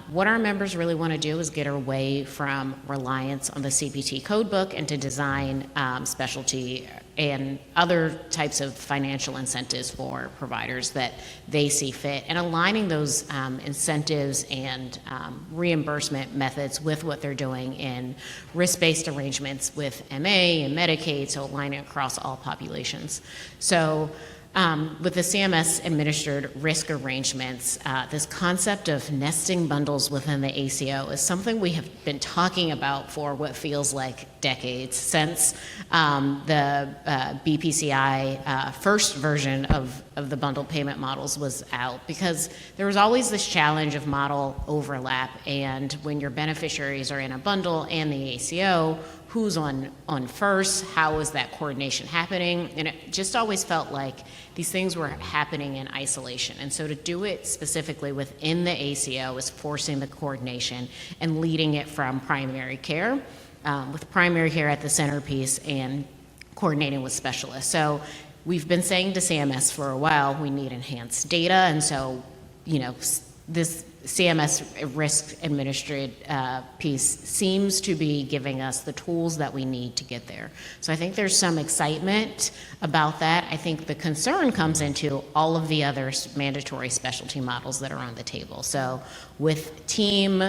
What our members really want to do is get away from reliance on the CPT code book and to design specialty and other types of financial incentives for providers that they see fit, and aligning those incentives and reimbursement methods with what they're doing in risk-based arrangements with MA and Medicaid, so aligning across all populations. So with the CMS administered risk arrangements, this concept of nesting bundles within the ACO is something we have been talking about for what feels like decades, since the BPCI first version of the bundled payment models was out, because there was always this challenge of model overlap, and when your beneficiaries are in a bundle and the ACO, who's on first, how is that coordination happening? And it just always felt like these things were happening in isolation. And so to do it specifically within the ACO is forcing the coordination and leading it from primary care, with primary care at the centerpiece and coordinating with specialists. So we've been saying to CMS for a while, we need enhanced data. And so, this CMS risk administered piece seems to be giving us the tools that we need to get there. So I think there's some excitement about that. I think the concern comes into all of the other mandatory specialty models that are on the table. So with TEAM,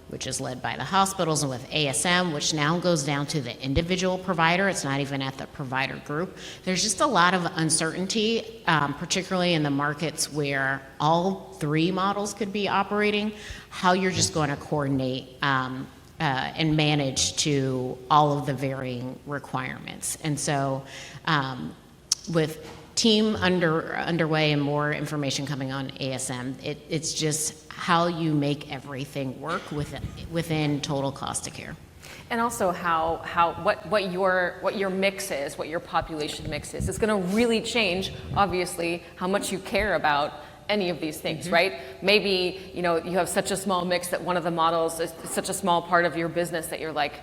which is led by the hospitals, and with ASM, which now goes down to the individual provider, it's not even at the provider group. There's just a lot of uncertainty, particularly in the markets where all three models could be operating, how you're just going to coordinate and manage to all of the varying requirements. And so with TEAM underway and more information coming on ASM, it's just how you make everything work within total cost of care. And also what your mix is, what your population mix is. It's going to really change, obviously, how much you care about any of these things, right? Maybe you have such a small mix that one of the models is such a small part of your business that you're like,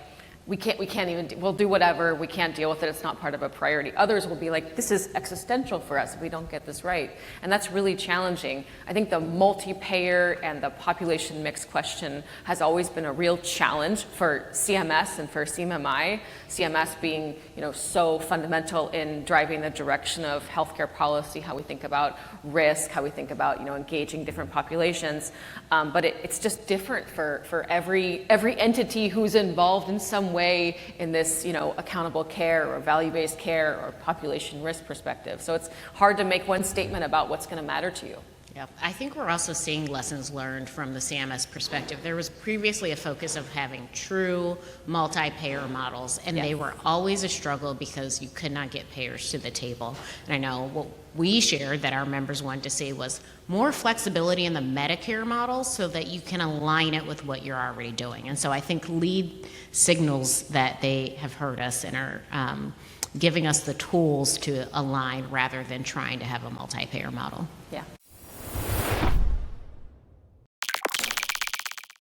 we can't even, we'll do whatever, we can't deal with it, it's not part of a priority. Others will be like, this is existential for us if we don't get this right. And that's really challenging. I think the multi-payer and the population mix question has always been a real challenge for CMS and for CMMI. CMS being, so fundamental in driving the direction of healthcare policy, how we think about risk, how we think about, engaging different populations. But it's just different for every entity who's involved in some way in this, accountable care or value-based care or population risk perspective. So it's hard to make one statement about what's going to matter to you. Yeah, I think we're also seeing lessons learned from the CMS perspective. There was previously a focus of having true multi-payer models, and they were always a struggle because you could not get payers to the table. And I know what we shared that our members wanted to see was more flexibility in the Medicare model so that you can align it with what you're already doing. And so I think lead signals that they have heard us and are giving us the tools to align rather than trying to have a multi-payer model. Yeah.